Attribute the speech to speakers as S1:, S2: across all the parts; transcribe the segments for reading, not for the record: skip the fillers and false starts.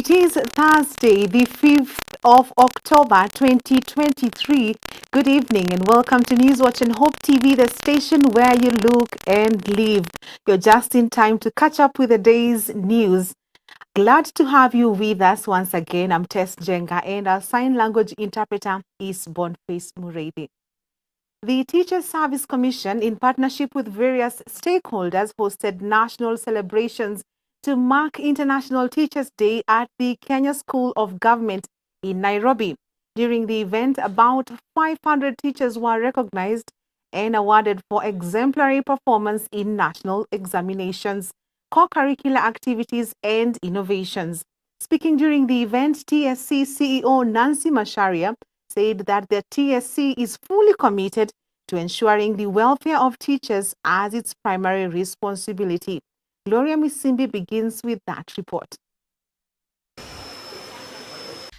S1: It is Thursday, the 5th of October 2023. Good evening and welcome to Newswatch and Hope TV, the station where you look and live. You're just in time to catch up with the day's news. Glad to have you with us once again. I'm Tess Jenga and our sign language interpreter is Boniface Muredi. The Teachers Service Commission, in partnership with various stakeholders, hosted national celebrations to mark International Teachers' Day at the Kenya School of Government in Nairobi. During the event, about 500 teachers were recognized and awarded for exemplary performance in national examinations, co-curricular activities, and innovations. Speaking during the event, TSC CEO Nancy Macharia said that the TSC is fully committed to ensuring the welfare of teachers as its primary responsibility. Gloria Musimbi begins with that report.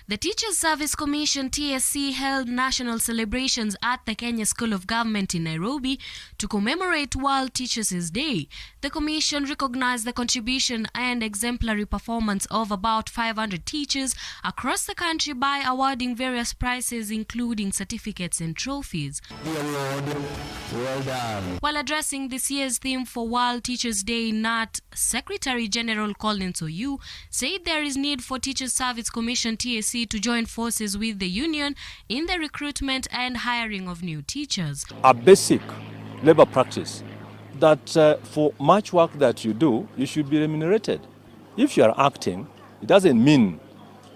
S2: The Teachers Service Commission (TSC) held national celebrations at the Kenya School of Government in Nairobi to commemorate World Teachers' Day. The Commission recognized the contribution and exemplary performance of about 500 teachers across the country by awarding various prizes, including certificates and trophies. Well done. While addressing this year's theme for World Teachers' Day, NAT Secretary General Collins Oyu said there is need for Teachers Service Commission (TSC) to join forces with the union in the recruitment and hiring of new teachers.
S3: A basic labor practice that for much work that you do, you should be remunerated. If you are acting, it doesn't mean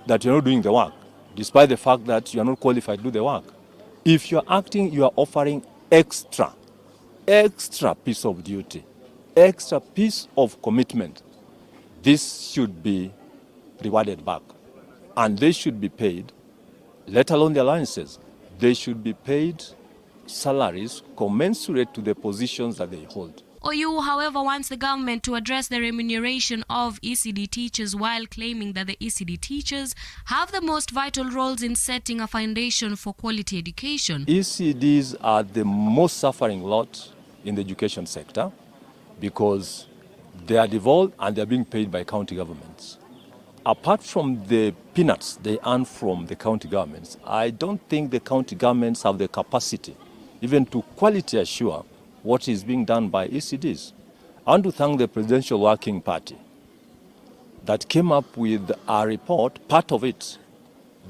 S3: that you're not doing the work, despite the fact that you are not qualified to do the work. If you're acting, you are offering extra piece of duty, extra piece of commitment. This should be rewarded back. And they should be paid, let alone the allowances, they should be paid salaries commensurate to the positions that they hold.
S2: Oyu, however, wants the government to address the remuneration of ECD teachers while claiming that the ECD teachers have the most vital roles in setting a foundation for quality education.
S3: ECDs are the most suffering lot in the education sector because they are devolved and they are being paid by county governments. Apart from the peanuts they earn from the county governments, I don't think the county governments have the capacity even to quality assure what is being done by ECDs. I want to thank the Presidential Working Party that came up with a report, part of it,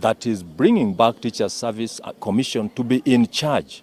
S3: that is bringing back Teachers Service Commission to be in charge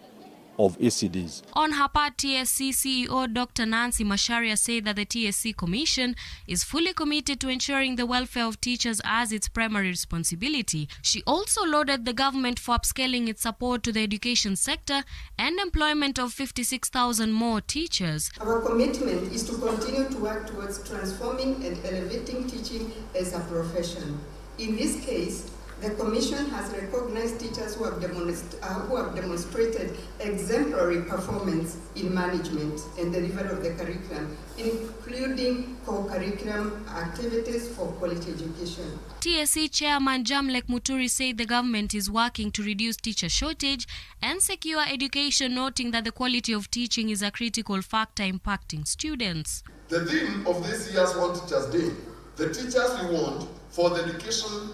S3: of ECDs.
S2: On her part, TSC CEO Dr. Nancy Macharia said that the TSC Commission is fully committed to ensuring the welfare of teachers as its primary responsibility. She also lauded the government for upscaling its support to the education sector and employment of 56,000 more teachers.
S4: Our commitment is to continue to work towards transforming and elevating teaching as a profession. In this case, the Commission has recognized teachers who have demonstrated exemplary performance in management and delivery of the curriculum, including co-curriculum activities for quality education.
S2: TSC Chairman Jamlek Muturi said the government is working to reduce teacher shortage and secure education, noting that the quality of teaching is a critical factor impacting students.
S5: The theme of this year's World Teachers' Day, the teachers we want for the education.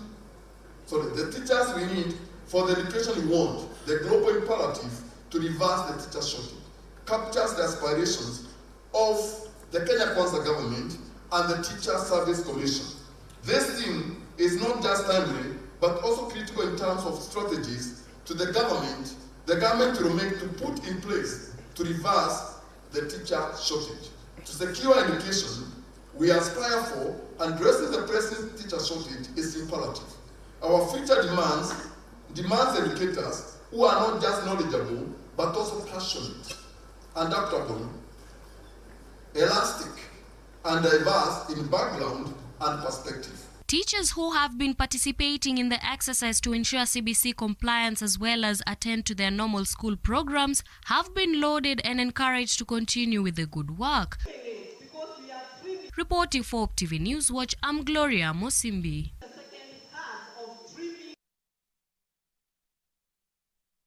S5: The teachers we need for the education we want, the global imperative to reverse the teacher shortage, captures the aspirations of the Kenya Kwanza government and the Teacher Service Commission. This theme is not just timely, but also critical in terms of strategies to the government will make to put in place to reverse the teacher shortage. To secure education we aspire for, addressing the present teacher shortage is imperative. Our future demands educators who are not just knowledgeable, but also passionate, adaptable, elastic, and diverse in background and perspective.
S2: Teachers who have been participating in the exercise to ensure CBC compliance as well as attend to their normal school programs have been lauded and encouraged to continue with the good work. Reporting for Hope TV Newswatch, I'm Gloria Musimbi.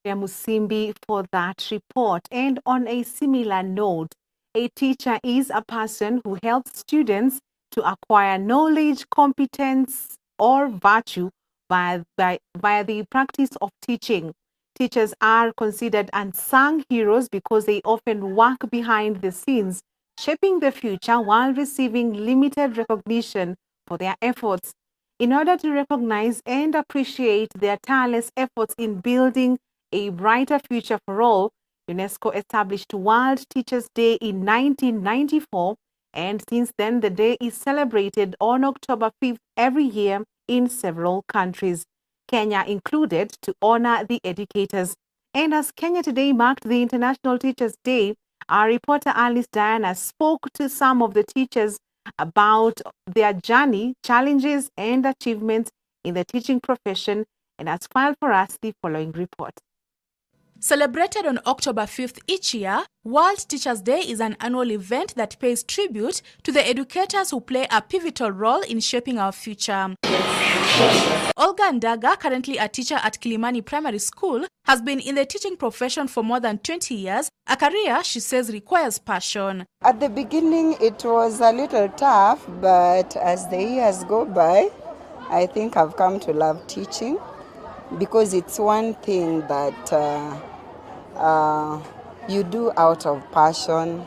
S1: Musimbi for that report. And on a similar note, a teacher is a person who helps students to acquire knowledge, competence, or virtue via the practice of teaching. Teachers are considered unsung heroes because they often work behind the scenes, shaping the future while receiving limited recognition for their efforts. In order to recognize and appreciate their tireless efforts in building a brighter future for all, UNESCO established World Teachers' Day in 1994, and since then the day is celebrated on October 5th every year in several countries, Kenya included, to honor the educators. And as Kenya Today marked the International Teachers' Day, our reporter Alice Diana spoke to some of the teachers about their journey, challenges, and achievements in the teaching profession, and has filed for us the following report.
S6: Celebrated on October 5th each year, World Teachers' Day is an annual event that pays tribute to the educators who play a pivotal role in shaping our future. Olga Ndaga, currently a teacher at Kilimani Primary School, has been in the teaching profession for more than 20 years, a career she says requires passion.
S7: At the beginning it was a little tough, but as the years go by, I think I've come to love teaching, because it's one thing that you do out of passion,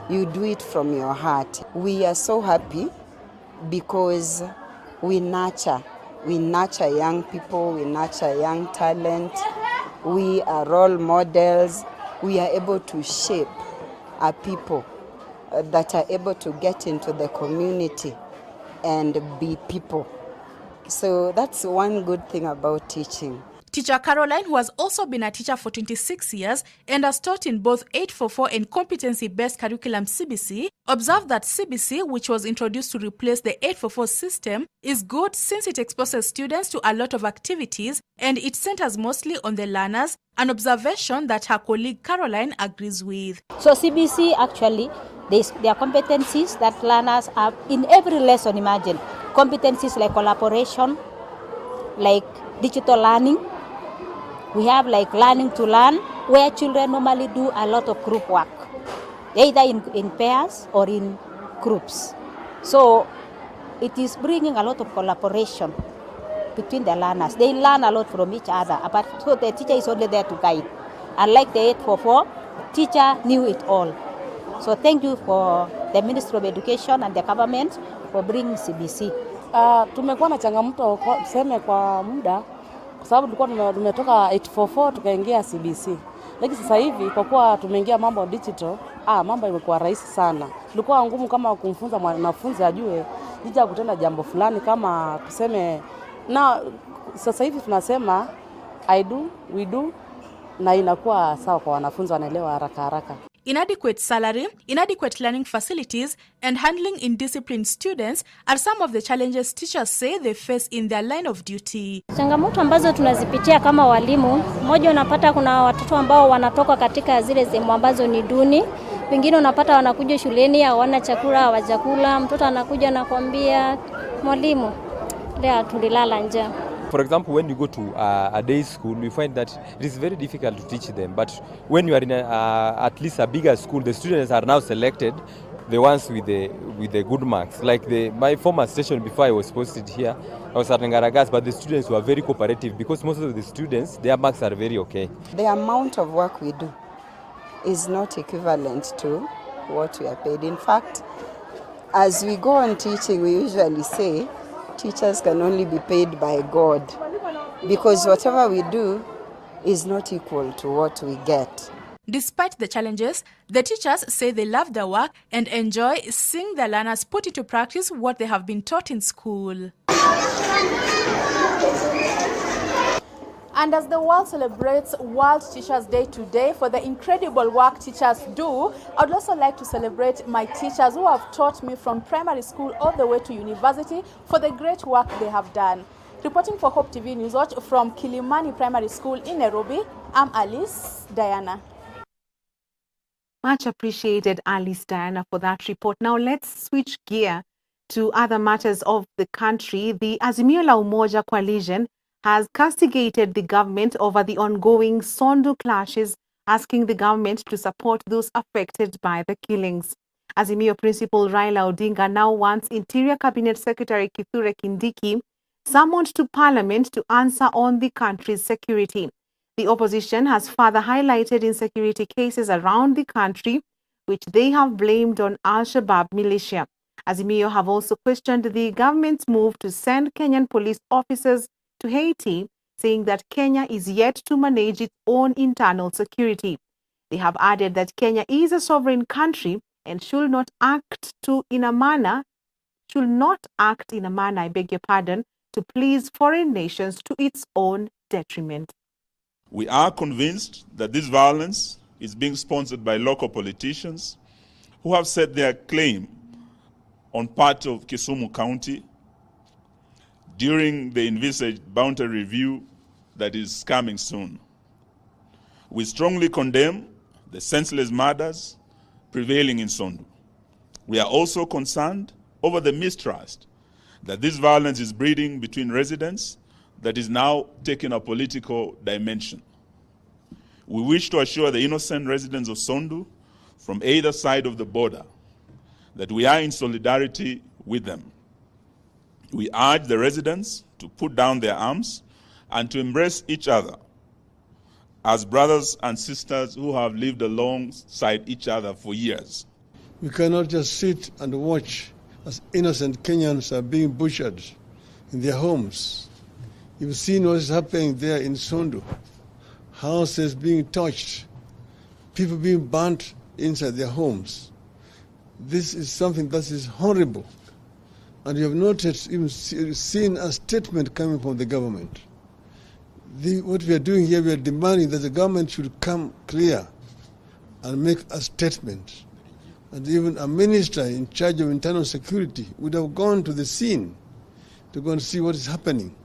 S7: you do it from your heart. We are so happy because we nurture young people, we nurture young talent, we are role models, we are able to shape our people that are able to get into the community and be people. So that's one good thing about teaching.
S6: Teacher Caroline, who has also been a teacher for 26 years and has taught in both 844 and competency-based curriculum CBC, observed that CBC, which was introduced to replace the 844 system, is good since it exposes students to a lot of activities and it centers mostly on the learners, an observation that her colleague Caroline agrees with.
S8: So CBC actually, there are competencies that learners have in every lesson. Imagine competencies like collaboration, like digital learning. We have like learning to learn, where children normally do a lot of group work, either in pairs or in groups. So it is bringing a lot of collaboration between the learners. They learn a lot from each other, but so the teacher is only there to guide. Unlike the 844, teacher knew it all. So thank you for the Ministry of Education and the government for bringing CBC.
S9: Tumekuwa na changamoto tuseme kwa muda, kwa sababu tulikuwa tumetoka 844 tukaingia CBC. Lakini sasa hivi kwa kuwa tumeingia mambo digital, mambo imekuwa rahisi sana. Ilikuwa ngumu kama kumfunza mwanafunzi ajue jinsi ya kutenda jambo fulani, kama tuseme, na sasa hivi tunasema I do, we do, na inakuwa sawa kwa wanafunzi, wanaelewa haraka haraka.
S6: Inadequate salary, inadequate learning facilities, and handling indisciplined students are some of the challenges teachers say they face in their line of duty.
S8: Changamoto ambazo tunazipitia kama walimu, moja unapata kuna watoto ambao wanatoka katika zile sehemu ambazo ni duni. Wengine unapata wanakuja shuleni hawana chakula, hawajakula. Mtoto anakuja na kuambia mwalimu, leo tulilala njaa.
S10: For example, when you go to a day school, we find that it is very difficult to teach them. But when you are in at least a bigger school, the students are now selected, the ones with the good marks. Like my former station before I was posted here, I was at Ngaragas, but the students were very cooperative because most of the students, their marks are very okay.
S7: The amount of work we do is not equivalent to what we are paid. In fact, as we go on teaching, we usually say, teachers can only be paid by God, because whatever we do is not equal to what we get.
S6: Despite the challenges, the teachers say they love their work and enjoy seeing their learners put into practice what they have been taught in school. And as the world celebrates World Teachers' Day today for the incredible work teachers do, I would also like to celebrate my teachers who have taught me from primary school all the way to university for the great work they have done. Reporting for Hope TV Newswatch from Kilimani Primary School in Nairobi, I'm Alice Diana.
S1: Much appreciated, Alice Diana, for that report. Now let's switch gear to other matters of the country. The Azimio la Umoja coalition has castigated the government over the ongoing Sondu clashes, asking the government to support those affected by the killings. Azimio principal Raila Odinga now wants Interior Cabinet Secretary Kithure Kindiki summoned to Parliament to answer on the country's security. The opposition has further highlighted insecurity cases around the country, which they have blamed on Al-Shabaab militia. Azimio have also questioned the government's move to send Kenyan police officers to Haiti, saying that Kenya is yet to manage its own internal security. They have added that Kenya is a sovereign country and should not act in a manner, to please foreign nations to its own detriment.
S11: We are convinced that this violence is being sponsored by local politicians who have set their claim on part of Kisumu County during the envisaged boundary review that is coming soon. We strongly condemn the senseless murders prevailing in Sondu. We are also concerned over the mistrust that this violence is breeding between residents that is now taking a political dimension. We wish to assure the innocent residents of Sondu from either side of the border that we are in solidarity with them. We urge the residents to put down their arms and to embrace each other as brothers and sisters who have lived alongside each other for years.
S12: We cannot just sit and watch as innocent Kenyans are being butchered in their homes. You've seen what is happening there in Sondu. Houses being touched, people being burnt inside their homes. This is something that is horrible. And you have not even seen a statement coming from the government. What we are doing here, we are demanding that the government should come clear and make a statement. And even a minister in charge of internal security would have gone to the scene to go and see what is happening.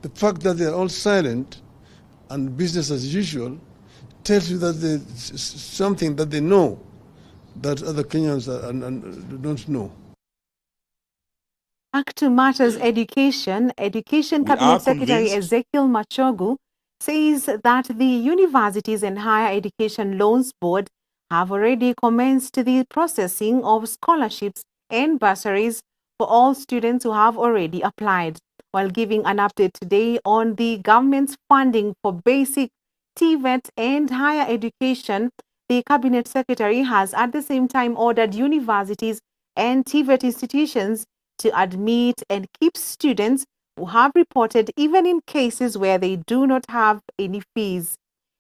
S12: The fact that they are all silent and business as usual tells you that there's something that they know that other Kenyans don't know.
S1: Back to matters education. Education Cabinet Secretary Ezekiel Machogu says that the Universities and Higher Education Loans Board have already commenced the processing of scholarships and bursaries for all students who have already applied. While giving an update today on the government's funding for basic, TVET and higher education, the Cabinet Secretary has at the same time ordered universities and TVET institutions to admit and keep students who have reported, even in cases where they do not have any fees.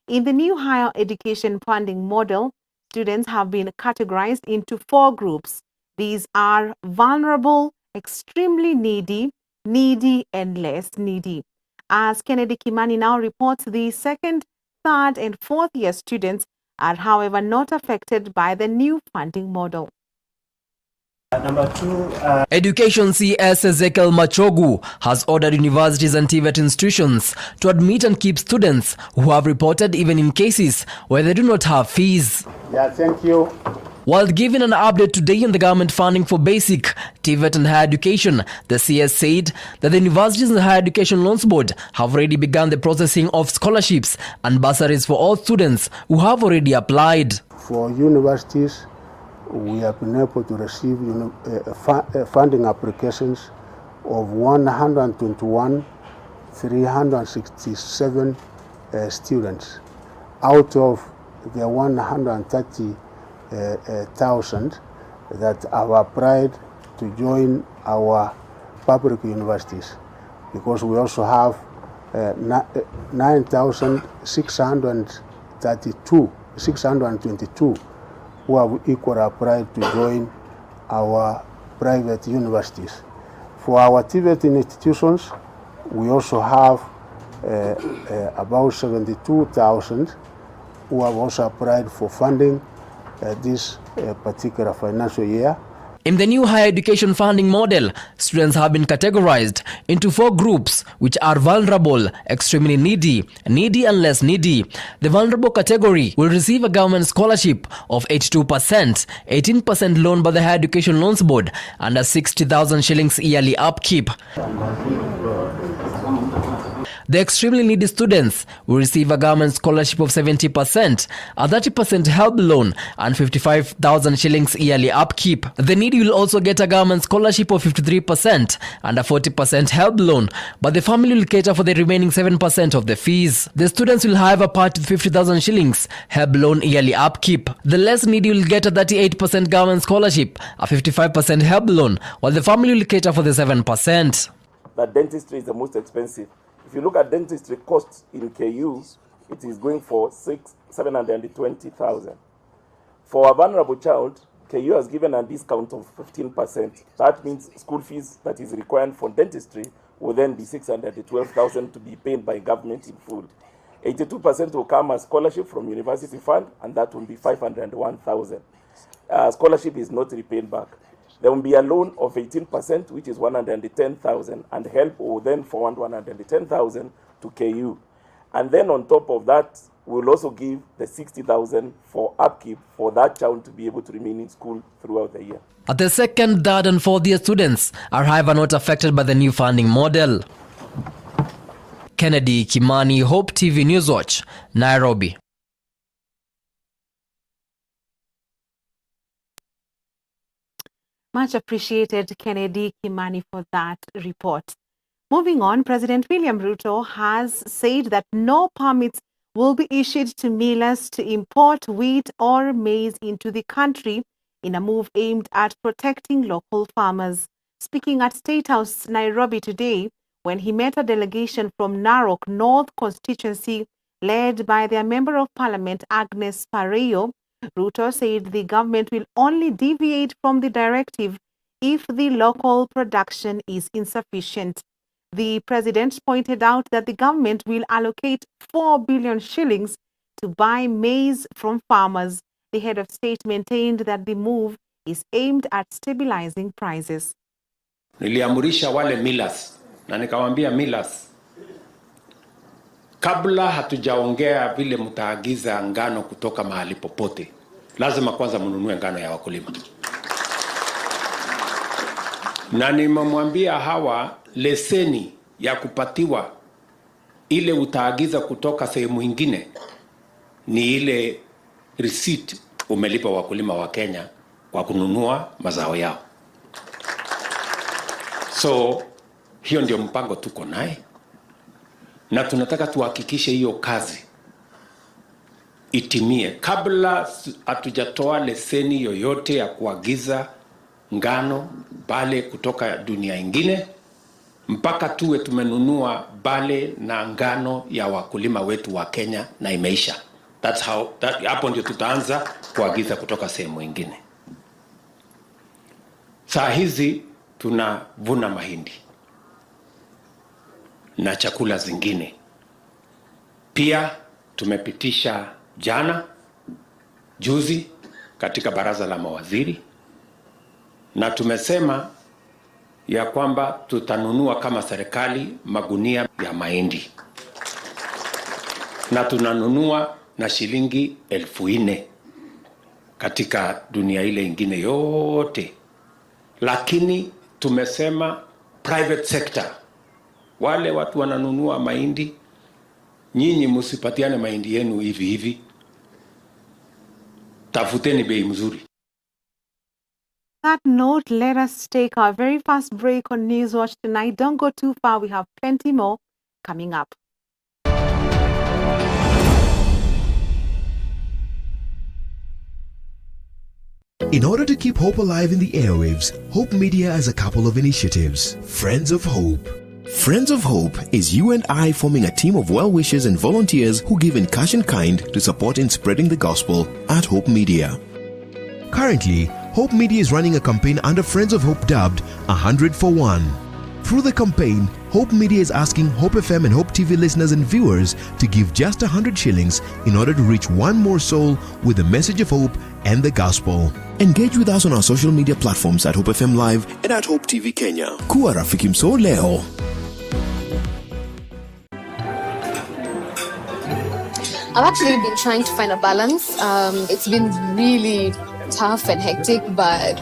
S1: In the new higher education funding model, students have been categorized into 4 groups. These are vulnerable, extremely needy, and less needy. As Kennedy Kimani now reports, the 2nd, 3rd, and 4th year students are, however, not affected by the new funding model.
S13: Number 2, Education CS Ezekiel Machogu has ordered universities and TVET institutions to admit and keep students who have reported, even in cases where they do not have fees.
S14: Yeah, thank you.
S13: While giving an update today on the government funding for basic, TVET and higher education, the CS said that the Universities and Higher Education Loans Board have already begun the processing of scholarships and bursaries for all students who have already applied.
S14: For universities, we have been able to receive funding applications of 121,367 students out of the 130,000 that have applied to join our public universities, because we also have 9,622 who have equally applied to join our private universities. For our TVET institutions, we also have about 72,000 who have also applied for funding this particular financial year.
S13: In the new higher education funding model, students have been categorized into 4 groups, which are vulnerable, extremely needy, and less needy. The vulnerable category will receive a government scholarship of 82%, 18% loan by the Higher Education Loans Board, and a 60,000 shillings yearly upkeep. The extremely needy students will receive a government scholarship of 70%, a 30% help loan, and 55,000 shillings yearly upkeep. The needy will also get a government scholarship of 53% and a 40% help loan, but the family will cater for the remaining 7% of the fees. The students will have a part with 50,000 shillings help loan yearly upkeep. The less needy will get a 38% government scholarship, a 55% help loan, while the family will cater for the 7%.
S15: That dentistry is the most expensive. If you look at dentistry costs in KU, it is going for 720,000. For a vulnerable child, KU has given a discount of 15%. That means school fees that is required for dentistry will then be 612,000 to be paid by government in full. 82% will come as scholarship from university fund, and that will be 501,000. Scholarship is not repaid back. There will be a loan of 18%, which is 110,000, and help will then forward 110,000 to KU. And then on top of that, we'll also give the 60,000 for upkeep for that child to be able to remain in school throughout the year.
S13: The second, third, and fourth year students are, however, not affected by the new funding model. Kennedy Kimani, Hope TV Newswatch, Nairobi.
S1: Much appreciated, Kennedy Kimani, for that report. Moving on, President William Ruto has said that no permits will be issued to millers to import wheat or maize into the country in a move aimed at protecting local farmers. Speaking at State House, Nairobi today, when he met a delegation from Narok North constituency led by their Member of Parliament Agnes Pareyo, Ruto said the government will only deviate from the directive if the local production is insufficient. The president pointed out that the government will allocate 4 billion shillings to buy maize from farmers. The head of state maintained that the move is aimed at stabilizing prices.
S16: Niliamurisha wale millers na nikawaambia millers, kabla hatujaongea vile mtaagiza ngano kutoka mahali popote, lazima kwanza mnunue ngano ya wakulima. Na nimemwambia hawa leseni ya kupatiwa ile utaagiza kutoka sehemu nyingine ni ile receipt umelipa wakulima wa Kenya kwa kununua mazao yao. So hiyo ndio mpango tuko naye, na tunataka tuhakikishe hiyo kazi itimie kabla hatujatoa leseni yoyote ya kuagiza ngano bale kutoka dunia ingine, mpaka tuwe tumenunua bale na ngano ya wakulima wetu wa Kenya na imeisha. Hapo ndio tutaanza kuagiza kutoka sehemu nyingine. Saa hizi tunavuna mahindi na chakula zingine. Pia tumepitisha juzi katika baraza la mawaziri, na tumesema ya kwamba tutanunua kama serikali magunia ya mahindi, na tunanunua na shilingi 4,000 katika dunia ile ingine yote. Lakini tumesema private sector, wale watu wananunua mahindi, nyinyi msipatiane mahindi yenu hivi hivi, tafuteni bei mzuri.
S1: That note, let us take our very first break on Newswatch tonight. Don't go too far. We have plenty more coming up.
S17: In order to keep hope alive in the airwaves, Hope Media has a couple of initiatives. Friends of Hope. Friends of Hope is you and I forming a team of well-wishers and volunteers who give in cash and kind to support in spreading the gospel at Hope Media. Currently, Hope Media is running a campaign under Friends of Hope dubbed 100 for 1. Through the campaign, Hope Media is asking Hope FM and Hope TV listeners and viewers to give just 100 shillings in order to reach one more soul with the message of hope and the gospel. Engage with us on our social media platforms at Hope FM Live and at Hope TV Kenya. Kuwa rafiki mso leo.
S18: I've actually been trying to find a balance. It's been really tough and hectic, but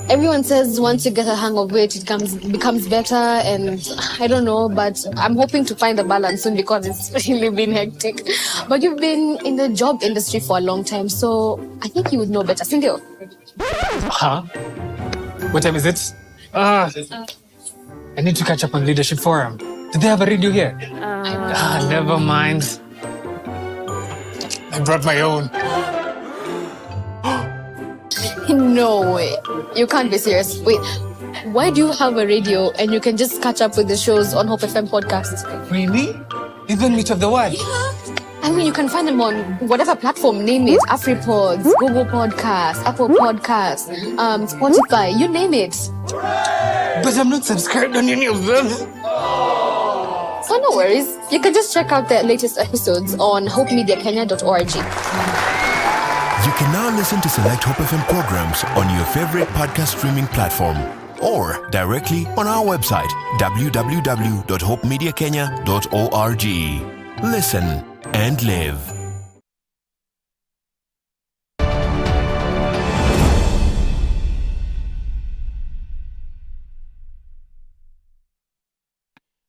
S18: everyone says once you get a hang of it, it becomes better, and I don't know, but I'm hoping to find the balance soon because it's really been hectic. But you've been in the job industry for a long time, so I think you would know better. Sindio?
S19: Huh? What time is it? I need to catch up on Leadership Forum. Do they have a radio here? Never mind. I brought my own.
S18: No way. You can't be serious. Wait, why do you have a radio and you can just catch up with the shows on Hope FM podcast?
S19: Really? Even Meet of the One?
S18: Yeah. I mean, you can find them on whatever platform, name it. AfriPods, Google Podcasts, Apple Podcasts, Spotify, you name it.
S19: But I'm not subscribed on any of them.
S18: So no worries. You can just check out their latest episodes on hopemediakenya.org.
S17: You can now listen to select Hope FM programs on your favorite podcast streaming platform or directly on our website www.hopemediakenya.org. Listen and live.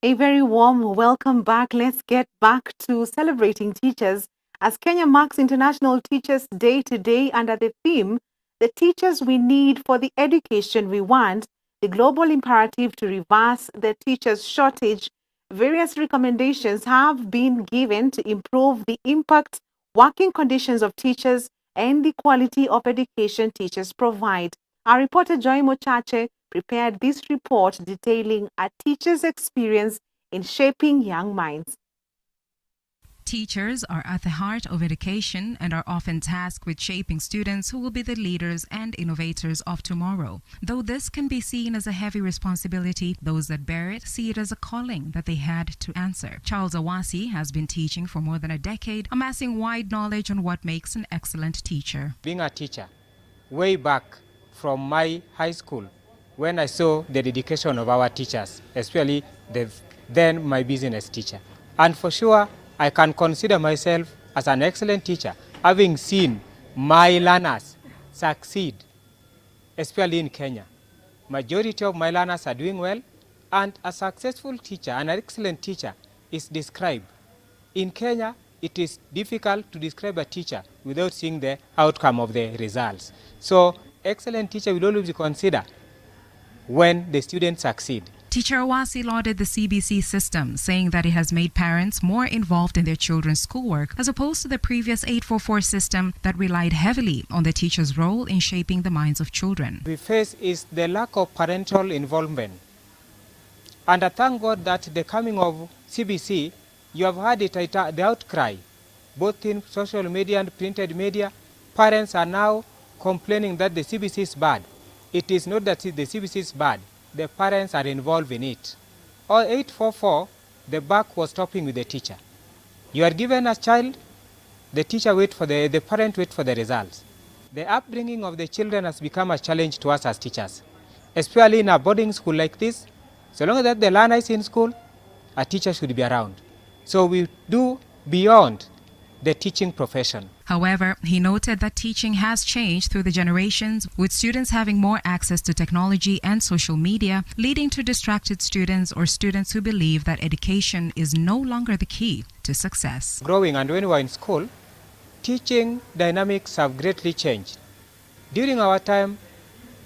S1: A very warm welcome back. Let's get back to celebrating teachers as Kenya marks International Teachers' Day today under the theme, The Teachers We Need for the Education We Want, the global imperative to reverse the teachers' shortage. Various recommendations have been given to improve the impact, working conditions of teachers, and the quality of education teachers provide. Our reporter Joy Mochache prepared this report detailing a teacher's experience in shaping young minds.
S20: Teachers are at the heart of education and are often tasked with shaping students who will be the leaders and innovators of tomorrow. Though this can be seen as a heavy responsibility, those that bear it see it as a calling that they had to answer. Charles Awasi has been teaching for more than a decade, amassing wide knowledge on what makes an excellent teacher.
S21: Being a teacher, way back from my high school, when I saw the dedication of our teachers, especially then my business teacher. And for sure, I can consider myself as an excellent teacher, having seen my learners succeed, especially in Kenya. Majority of my learners are doing well, and a successful teacher, an excellent teacher, is described. In Kenya, it is difficult to describe a teacher without seeing the outcome of the results. So, excellent teacher will always be considered when the students succeed.
S20: Teacher Awasi lauded the CBC system, saying that it has made parents more involved in their children's schoolwork as opposed to the previous 844 system that relied heavily on the teacher's role in shaping the minds of children.
S21: We face is the lack of parental involvement. And I thank God that the coming of CBC, you have heard it, the outcry, both in social media and printed media. Parents are now complaining that the CBC is bad. It is not that the CBC is bad. The parents are involved in it. Or 844, the buck was stopping with the teacher. You are given a child, the teacher the parent wait for the results. The upbringing of the children has become a challenge to us as teachers, especially in a boarding school like this. So long as the learner is in school, a teacher should be around. So we do beyond the teaching profession.
S20: However, he noted that teaching has changed through the generations, with students having more access to technology and social media, leading to distracted students or students who believe that education is no longer the key to success.
S21: Growing and when we were in school, teaching dynamics have greatly changed. During our time,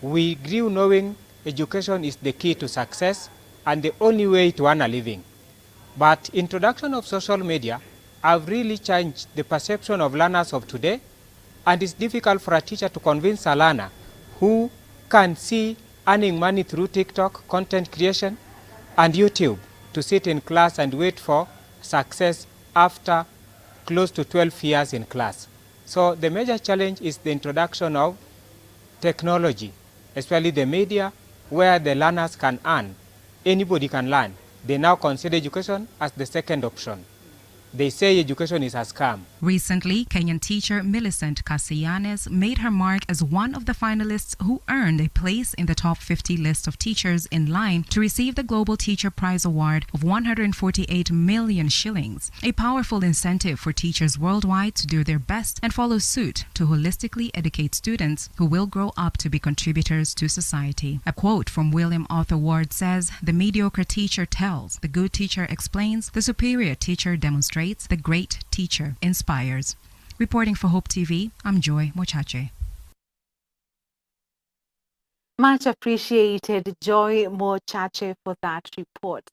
S21: we grew knowing education is the key to success and the only way to earn a living. But introduction of social media have really changed the perception of learners of today, and it's difficult for a teacher to convince a learner who can see earning money through TikTok, content creation, and YouTube to sit in class and wait for success after close to 12 years in class. So the major challenge is the introduction of technology, especially the media, where the learners can earn. Anybody can learn. They now consider education as the second option. They say education is a scam.
S20: Recently, Kenyan teacher Millicent Castellanes made her mark as one of the finalists who earned a place in the top 50 list of teachers in line to receive the Global Teacher Prize Award of 148 million shillings, a powerful incentive for teachers worldwide to do their best and follow suit to holistically educate students who will grow up to be contributors to society. A quote from William Arthur Ward says, "The mediocre teacher tells, the good teacher explains, the superior teacher demonstrates, the great teacher inspires." Reporting for Hope TV, I'm Joy Mochache.
S1: Much appreciated, Joy Mochache, for that report.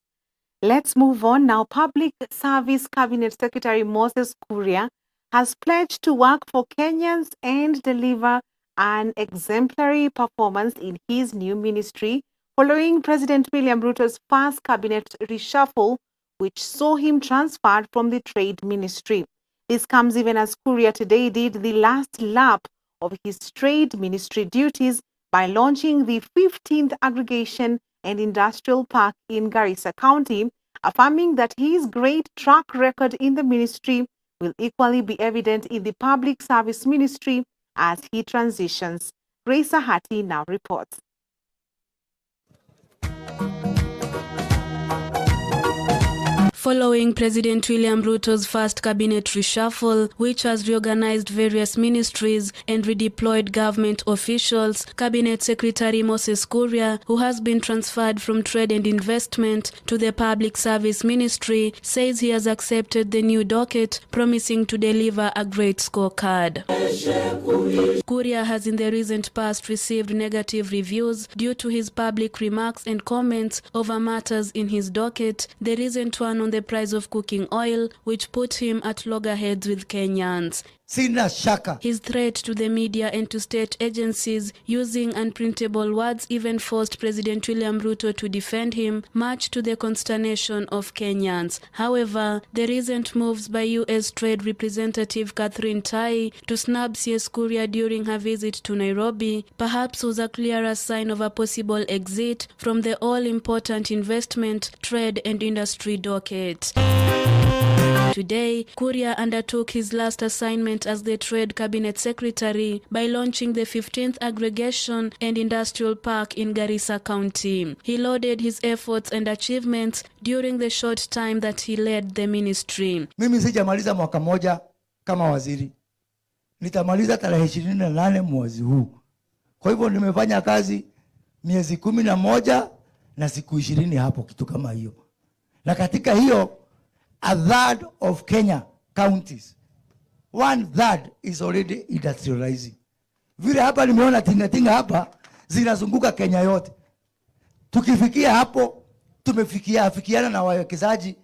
S1: Let's move on now. Public Service Cabinet Secretary Moses Kuria has pledged to work for Kenyans and deliver an exemplary performance in his new ministry following President William Ruto's first cabinet reshuffle, which saw him transferred from the Trade Ministry. This comes even as Kuria today did the last lap of his Trade Ministry duties by launching the 15th Aggregation and Industrial Park in Garissa County, affirming that his great track record in the ministry will equally be evident in the Public Service Ministry as he transitions. Grace Ahati now reports.
S3: Following President William Ruto's first cabinet reshuffle, which has reorganized various ministries and redeployed government officials, Cabinet Secretary Moses Kuria, who has been transferred from Trade and Investment to the Public Service Ministry, says he has accepted the new docket, promising to deliver a great scorecard. Kuria has in the recent past received negative reviews due to his public remarks and comments over matters in his docket, the recent one on the price of cooking oil, which put him at loggerheads with Kenyans.
S22: Sina shaka.
S3: His threat to the media and to state agencies using unprintable words even forced President William Ruto to defend him, much to the consternation of Kenyans. However, the recent moves by U.S. Trade Representative Catherine Tai to snub CS Kuria during her visit to Nairobi perhaps was a clearer sign of a possible exit from the all-important investment, trade and industry docket. Today, Kuria undertook his last assignment as the Trade Cabinet Secretary by launching the 15th Aggregation and Industrial Park in Garissa County. He lauded his efforts and achievements during the short time that he led the ministry.
S22: Mimi sijamaliza mwaka moja kama waziri. Nitamaliza tarehe 28 mwezi huu. Kwa hivyo nimefanya kazi miezi 11 na siku 20 hapo, kitu kama hiyo. Na katika hiyo, a third of Kenya counties, 1/3 is already industrializing. Vile hapa nimeona tingatinga hapa zinazunguka Kenya yote. Tukifikia hapo, tumefikiana na wawekezaji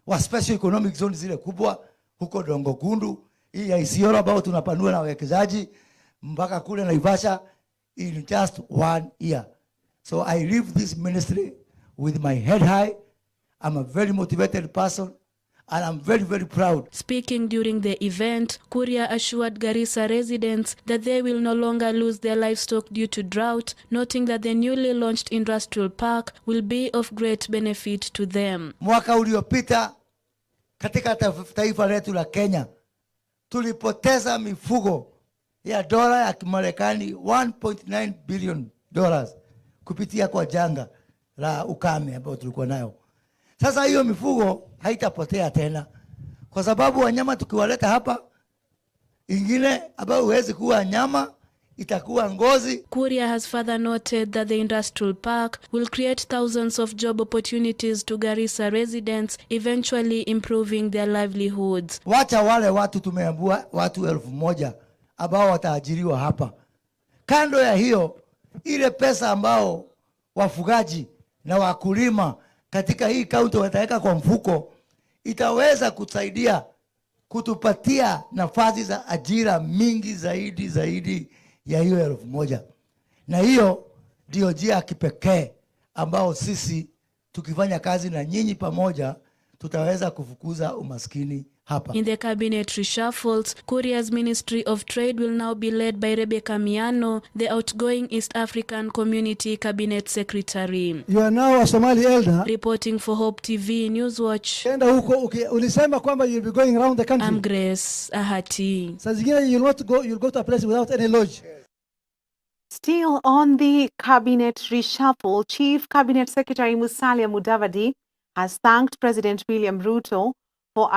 S22: wa special economic zone zile kubwa huko Dongo Kundu, hii ya Isiolo ambao tunapanua na wawekezaji mpaka kule Naivasha in just 1 year. So I leave this ministry with my head high. I'm a very motivated person. And I'm very, very proud.
S3: Speaking during the event, Kuria assured Garissa residents that they will no longer lose their livestock due to drought, noting that the newly launched industrial park will be of great benefit to them.
S22: Mwaka uliopita katika taifa letu la Kenya tulipoteza mifugo ya dola ya Kimarekani $1.9 billion kupitia kwa janga la ukame ambao tulikuwa nayo. Sasa hiyo mifugo haitapotea tena, kwa sababu wanyama tukiwaleta hapa, ingine ambao huwezi kuwa nyama itakuwa ngozi.
S3: Kuria has further noted that the industrial park will create thousands of job opportunities to Garissa residents, eventually improving their livelihoods.
S22: Wacha wale watu tumeambua watu 1,000 ambao wataajiriwa hapa. Kando ya hiyo, ile pesa ambao wafugaji na wakulima katika hii kaunti wataweka kwa mfuko itaweza kusaidia kutupatia nafasi za ajira mingi zaidi ya hiyo 1,000. Na hiyo ndio njia kipekee ambao sisi tukifanya kazi na nyinyi pamoja tutaweza kufukuza umaskini hapa.
S3: In the cabinet reshuffles, Kuria's Ministry of Trade will now be led by Rebecca Miano, the outgoing East African Community Cabinet Secretary.
S22: You are now a Somali elder.
S3: Reporting for Hope TV Newswatch.
S22: Enda huko ulisema kwamba you'll be going around the country.
S3: I'm Grace Ahati.
S22: Saa zingine you'll go to a place without any lodge.
S1: Still on the cabinet reshuffle, Chief Cabinet Secretary Musalia Mudavadi has thanked President William Ruto for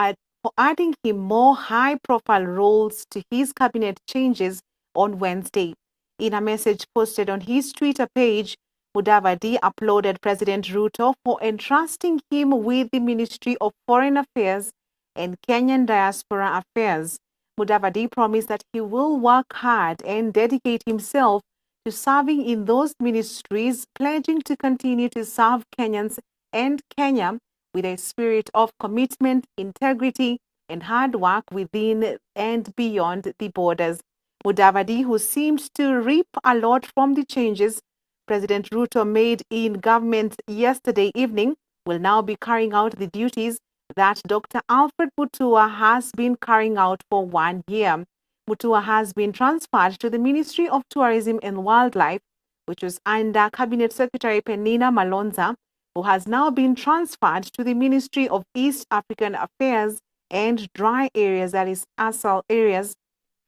S1: adding him more high-profile roles to his cabinet changes on Wednesday. In a message posted on his Twitter page, Mudavadi applauded President Ruto for entrusting him with the Ministry of Foreign Affairs and Kenyan Diaspora Affairs. Mudavadi promised that he will work hard and dedicate himself to serving in those ministries, pledging to continue to serve Kenyans and Kenya with a spirit of commitment, integrity, and hard work within and beyond the borders. Mudavadi, who seemed to reap a lot from the changes President Ruto made in government yesterday evening, will now be carrying out the duties that Dr. Alfred Mutua has been carrying out for 1 year. Mutua has been transferred to the Ministry of Tourism and Wildlife, which was under Cabinet Secretary Penina Malonza, who has now been transferred to the Ministry of East African Affairs and Dry Areas, that is ASAL areas,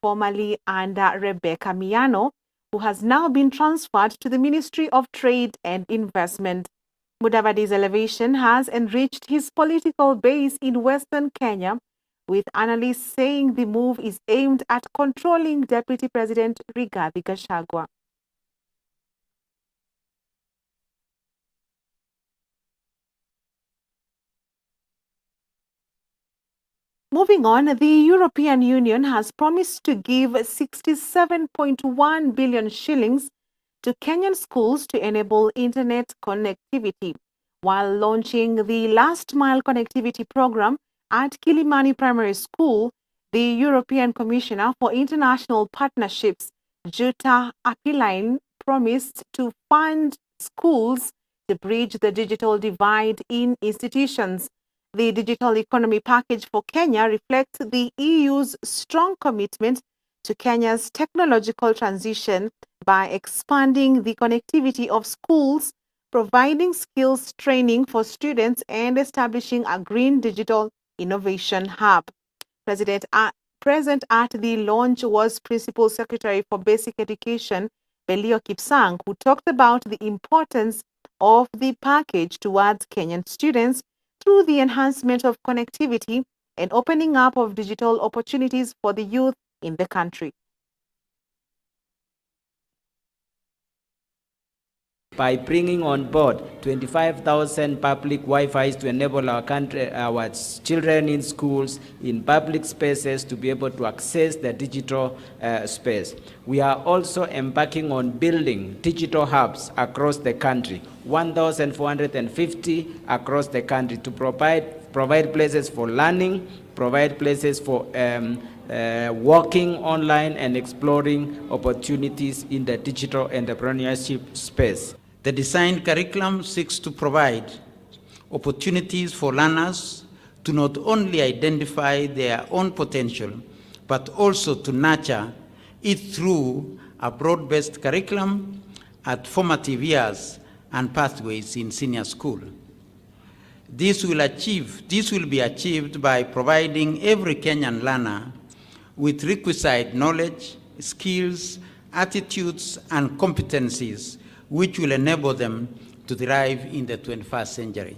S1: formerly under Rebecca Miano, who has now been transferred to the Ministry of Trade and Investment. Mudavadi's elevation has enriched his political base in Western Kenya, with analysts saying the move is aimed at controlling Deputy President Rigathi Gachagua. Moving on, the European Union has promised to give 67.1 billion shillings to Kenyan schools to enable internet connectivity, while launching the Last Mile Connectivity Program at Kilimani Primary School. The European Commissioner for International Partnerships, Jutta Appiline, promised to fund schools to bridge the digital divide in institutions. The Digital Economy Package for Kenya reflects the EU's strong commitment to Kenya's technological transition by expanding the connectivity of schools, providing skills training for students, and establishing a green digital innovation hub. Present at the launch was Principal Secretary for Basic Education, Belio Kipsang, who talked about the importance of the package towards Kenyan students through the enhancement of connectivity and opening up of digital opportunities for the youth in the country.
S4: By bringing on board 25,000 public Wi-Fis to enable our children in schools, in public spaces, to be able to access the digital space. We are also embarking on building digital hubs across the country, 1,450 across the country, to provide places for learning, provide places for working online and exploring opportunities in the digital entrepreneurship space.
S5: The design curriculum seeks to provide opportunities for learners to not only identify their own potential, but also to nurture it through a broad-based curriculum at formative years and pathways in senior school. This will be achieved by providing every Kenyan learner with requisite knowledge, skills, attitudes, and competencies which will enable them to thrive in the 21st century.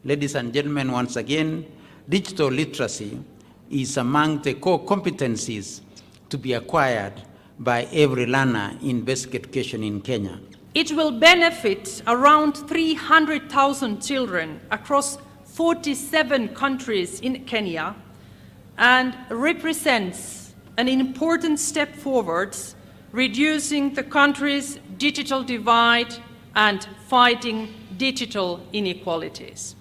S5: Ladies and gentlemen, once again, digital literacy is among the core competencies to be acquired by every learner in basic education in Kenya.
S23: It will benefit around 300,000 children across 47 countries in Kenya and represents an important step forwards, reducing the country's digital divide and fighting digital inequalities.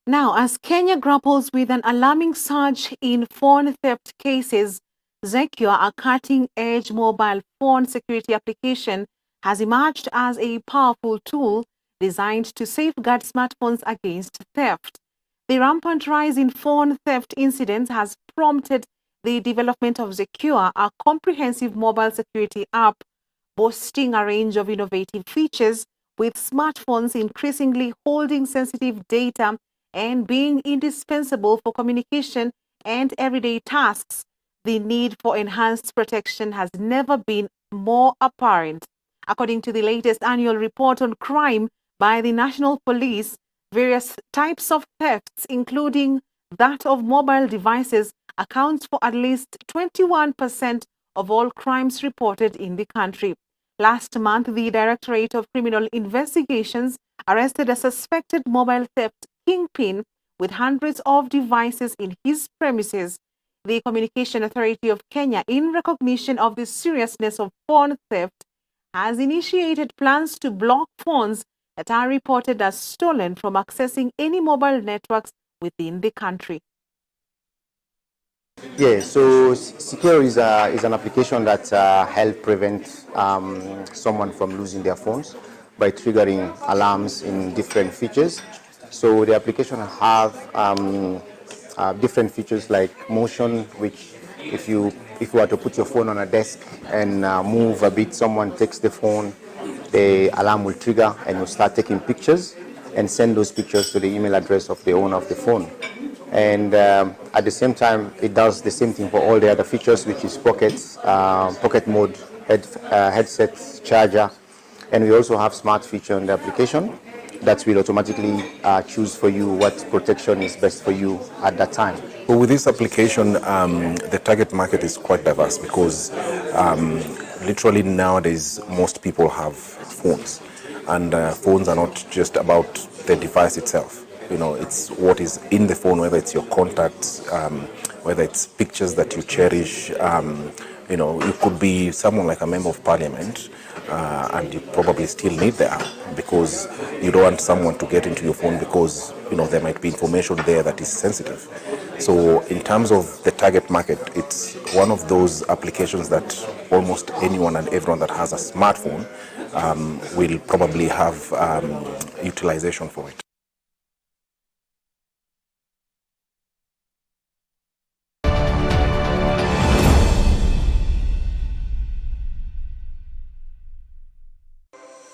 S1: Now, as Kenya grapples with an alarming surge in phone theft cases, Secure, a cutting-edge mobile phone security application, has emerged as a powerful tool designed to safeguard smartphones against theft. The rampant rise in phone theft incidents has prompted the development of Secure, a comprehensive mobile security app boasting a range of innovative features, with smartphones increasingly holding sensitive data and being indispensable for communication and everyday tasks. The need for enhanced protection has never been more apparent. According to the latest annual report on crime by the National Police, various types of thefts, including that of mobile devices, accounts for at least 21% of all crimes reported in the country. Last month, the Directorate of Criminal Investigations arrested a suspected mobile theft kingpin with hundreds of devices in his premises. The Communication Authority of Kenya, in recognition of the seriousness of phone theft, has initiated plans to block phones that are reported as stolen from accessing any mobile networks within the country.
S2: Yeah, so Secure is an application that helps prevent someone from losing their phones by triggering alarms in different features. So the application have different features like motion, which if you were to put your phone on a desk and move a bit, someone takes the phone, the alarm will trigger and you'll start taking pictures and send those pictures to the email address of the owner of the phone. And at the same time, it does the same thing for all the other features, which is pocket mode, headset, charger, and we also have smart feature in the application that will automatically choose for you what protection is best for you at that time.
S8: Well, with this application, the target market is quite diverse because literally nowadays most people have phones, and phones are not just about the device itself. You know, it's what is in the phone, whether it's your contacts, whether it's pictures that you cherish. You know, you could be someone like a member of parliament, and you probably still need the app because you don't want someone to get into your phone because, you know, there might be information there that is sensitive. So in terms of the target market, it's one of those applications that almost anyone and everyone that has a smartphone will probably have utilization for it.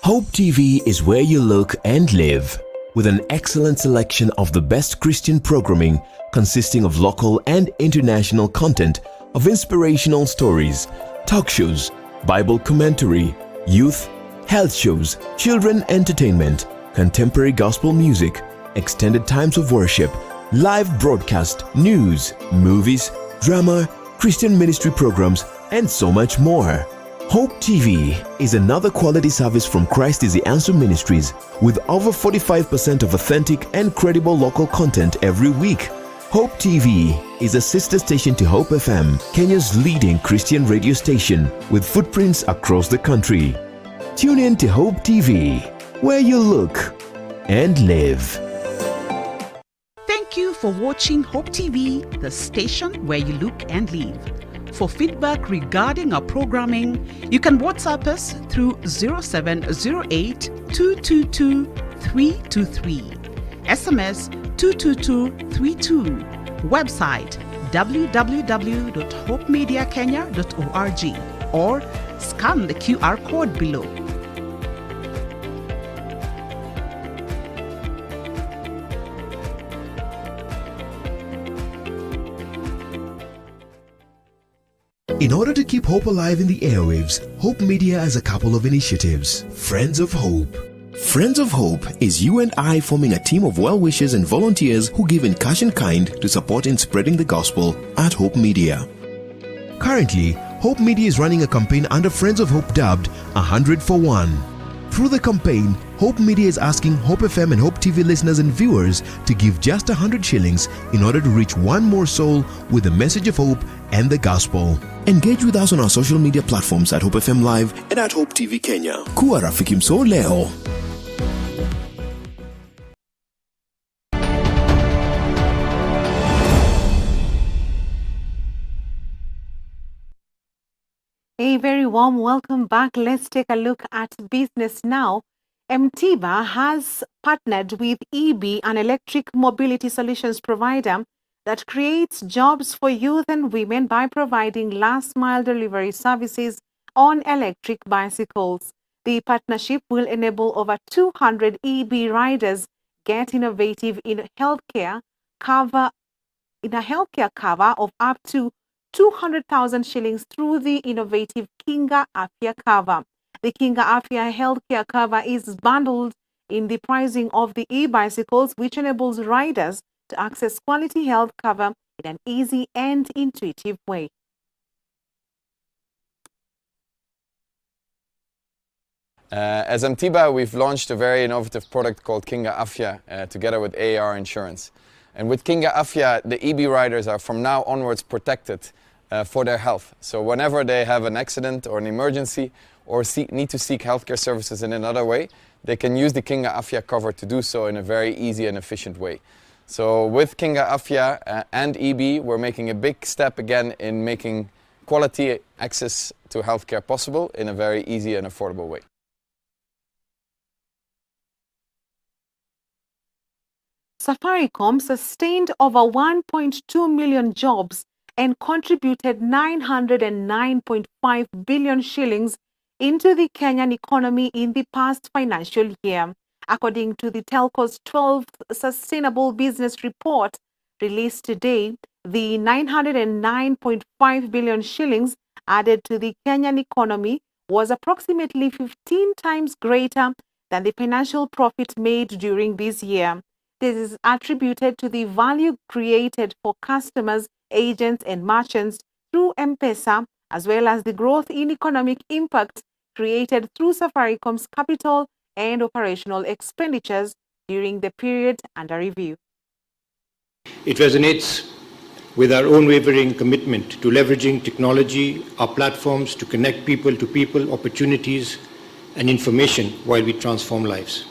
S17: Hope TV is where you look and live, with an excellent selection of the best Christian programming consisting of local and international content of inspirational stories, talk shows, Bible commentary, youth, health shows, children entertainment, contemporary gospel music, extended times of worship, live broadcast, news, movies, drama, Christian ministry programs, and so much more. Hope TV is another quality service from Christ is the Answer Ministries with over 45% of authentic and credible local content every week. Hope TV is a sister station to Hope FM, Kenya's leading Christian radio station with footprints across the country. Tune in to Hope TV, where you look and live.
S9: Thank you for watching Hope TV, the station where you look and live. For feedback regarding our programming, you can WhatsApp us through 0708 222 323, SMS 22232, website www.hopemediakenya.org, or scan the QR code below.
S17: In order to keep hope alive in the airwaves, Hope Media has a couple of initiatives. Friends of Hope. Friends of Hope is you and I forming a team of well-wishers and volunteers who give in cash and kind to support in spreading the gospel at Hope Media. Currently, Hope Media is running a campaign under Friends of Hope dubbed 100 for 1. Through the campaign, Hope Media is asking Hope FM and Hope TV listeners and viewers to give just 100 shillings in order to reach one more soul with the message of hope and the gospel. Engage with us on our social media platforms at Hope FM Live and at Hope TV Kenya. Kuwa rafiki mso leo.
S1: A very warm welcome back. Let's take a look at business now. MTIBA has partnered with EB, an electric mobility solutions provider that creates jobs for youth and women by providing last-mile delivery services on electric bicycles. The partnership will enable over 200 EB riders get innovative in healthcare cover of up to 200,000 shillings through the innovative Kinga Afya cover. The Kinga Afya healthcare cover is bundled in the pricing of the e-bicycles, which enables riders to access quality health cover in an easy and intuitive way.
S6: As MTIBA, we've launched a very innovative product called Kinga Afya together with AAR Insurance. And with Kinga Afya, the EB riders are from now onwards protected for their health. So whenever they have an accident or an emergency or need to seek healthcare services in another way, they can use the Kinga Afya cover to do so in a very easy and efficient way. So with Kinga Afya and EB, we're making a big step again in making quality access to healthcare possible in a very easy and affordable way.
S1: Safaricom sustained over 1.2 million jobs and contributed 909.5 billion shillings into the Kenyan economy in the past financial year. According to the telco's 12th Sustainable Business Report released today, the 909.5 billion shillings added to the Kenyan economy was approximately 15 times greater than the financial profit made during this year. This is attributed to the value created for customers, agents, and merchants through M-Pesa, as well as the growth in economic impact created through Safaricom's capital and operational expenditures during the period under review.
S7: It resonates with our unwavering commitment to leveraging technology, our platforms to connect people to people, opportunities, and information while we transform lives.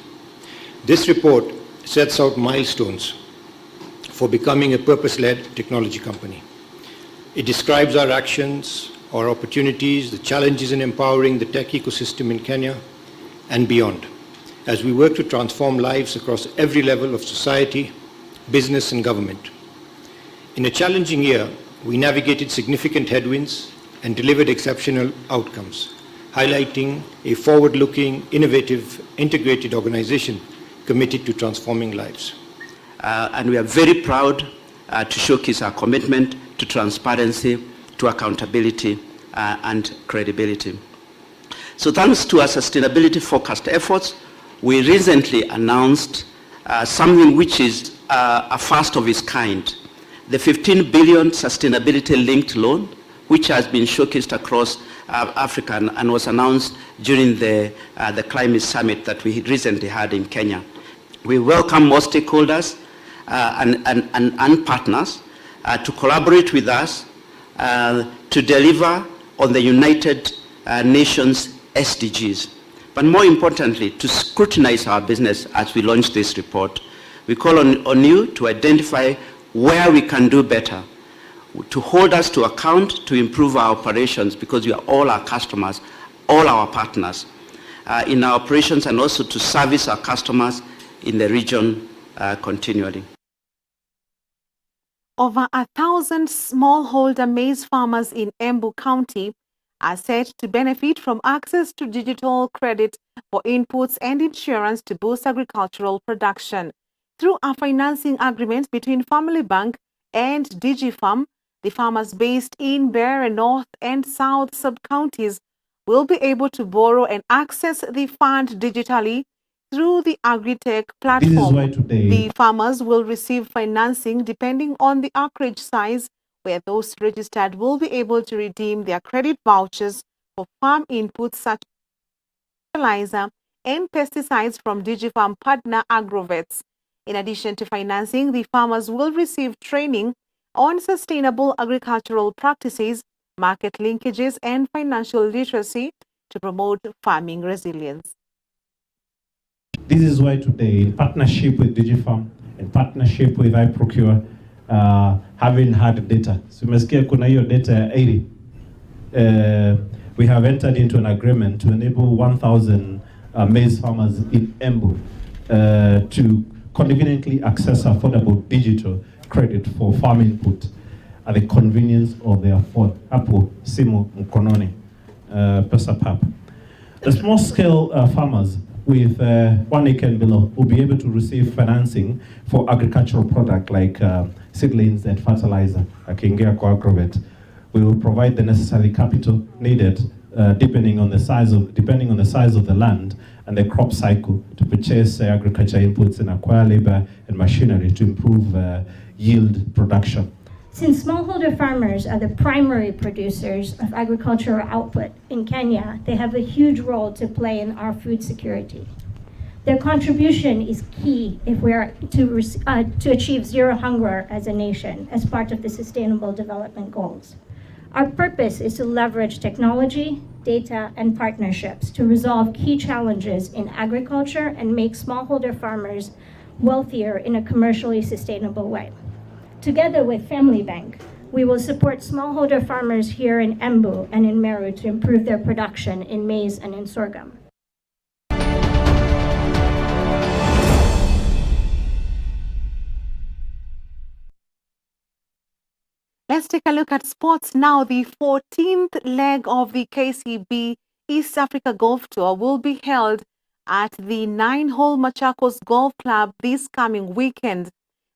S7: This report sets out milestones for becoming a purpose-led technology company. It describes our actions, our opportunities, the challenges in empowering the tech ecosystem in Kenya and beyond, as we work to transform lives across every level of society, business, and government. In a challenging year, we navigated significant headwinds and delivered exceptional outcomes, highlighting a forward-looking, innovative, integrated organization committed to transforming lives.
S10: And we are very proud to showcase our commitment to transparency, to accountability, and credibility. So thanks to our sustainability-focused efforts, we recently announced something which is a first of its kind, the 15 billion sustainability-linked loan, which has been showcased across Africa and was announced during the climate summit that we recently had in Kenya. We welcome more stakeholders and partners to collaborate with us to deliver on the United Nations SDGs. But more importantly, to scrutinize our business as we launch this report. We call on you to identify where we can do better, to hold us to account, to improve our operations, because we are all our customers, all our partners in our operations, and also to service our customers in the region continually.
S1: Over 1,000 smallholder maize farmers in Embu County are set to benefit from access to digital credit for inputs and insurance to boost agricultural production. Through a financing agreement between Family Bank and DigiFarm, the farmers based in Bere North and South sub-counties will be able to borrow and access the fund digitally through the Agritech platform. The farmers will receive financing depending on the acreage size, where those registered will be able to redeem their credit vouchers for farm inputs such as fertilizer and pesticides from DigiFarm partner Agrovets. In addition to financing, the farmers will receive training on sustainable agricultural practices, market linkages, and financial literacy to promote farming resilience.
S24: This is why today, in partnership with DigiFarm, in partnership with iProcure, having had data. So umesikia kuna hiyo data ya 80. We have entered into an agreement to enable 1,000 maize farmers in Embu to conveniently access affordable digital credit for farm input at the convenience of their phone. Hapo simu mkononi, pesa pap. The small-scale farmers with 1 acre and below will be able to receive financing for agricultural products like seedlings and fertilizer, akiingia kwa agrovet. We will provide the necessary capital needed depending on the size of the land and the crop cycle to purchase agriculture inputs and acquire labor and machinery to improve yield production.
S11: Since smallholder farmers are the primary producers of agricultural output in Kenya, they have a huge role to play in our food security. Their contribution is key if we are to achieve zero hunger as a nation as part of the Sustainable Development Goals. Our purpose is to leverage technology, data, and partnerships to resolve key challenges in agriculture and make smallholder farmers wealthier in a commercially sustainable way. Together with Family Bank, we will support smallholder farmers here in Embu and in Meru to improve their production in maize and in sorghum.
S1: Let's take a look at sports now. The 14th leg of the KCB East Africa Golf Tour will be held at the 9-hole Machakos Golf Club this coming weekend.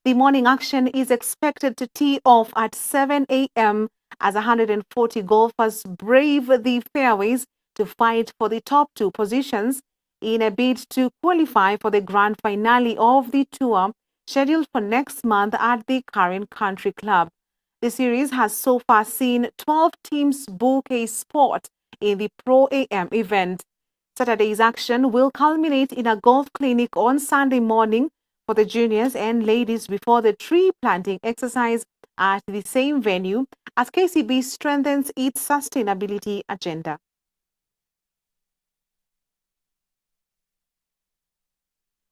S1: The morning action is expected to tee off at 7 a.m. as 140 golfers brave the fairways to fight for the top 2 positions in a bid to qualify for the grand finale of the tour scheduled for next month at the Karen Country Club. The series has so far seen 12 teams book a spot in the Pro AM event. Saturday's action will culminate in a golf clinic on Sunday morning for the juniors and ladies before the tree planting exercise at the same venue as KCB strengthens its sustainability agenda.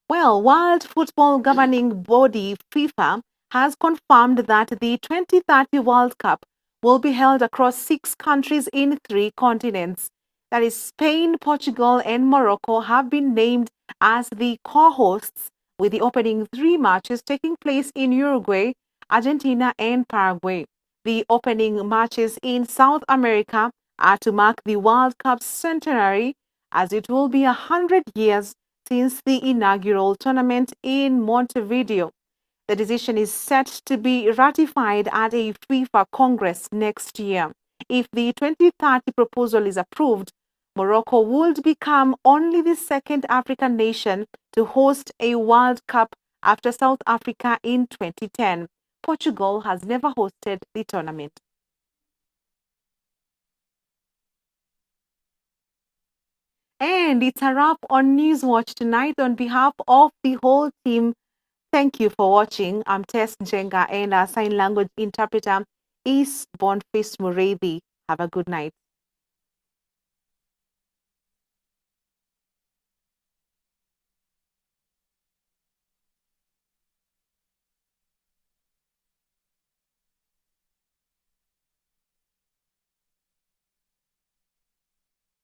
S1: Well, World Football Governing Body FIFA has confirmed that the 2030 World Cup will be held across 6 countries in 3 continents. That is, Spain, Portugal, and Morocco have been named as the co-hosts, with the opening 3 matches taking place in Uruguay, Argentina, and Paraguay. The opening matches in South America are to mark the World Cup's centenary, as it will be 100 years since the inaugural tournament in Montevideo. The decision is set to be ratified at a FIFA Congress next year. If the 2030 proposal is approved, Morocco would become only the 2nd African nation to host a World Cup after South Africa in 2010. Portugal has never hosted the tournament. And it's a wrap on Newswatch tonight. On behalf of the whole team, thank you for watching. I'm Tess Njenga, and our sign language interpreter is Boniface Mureithi. Have a good night.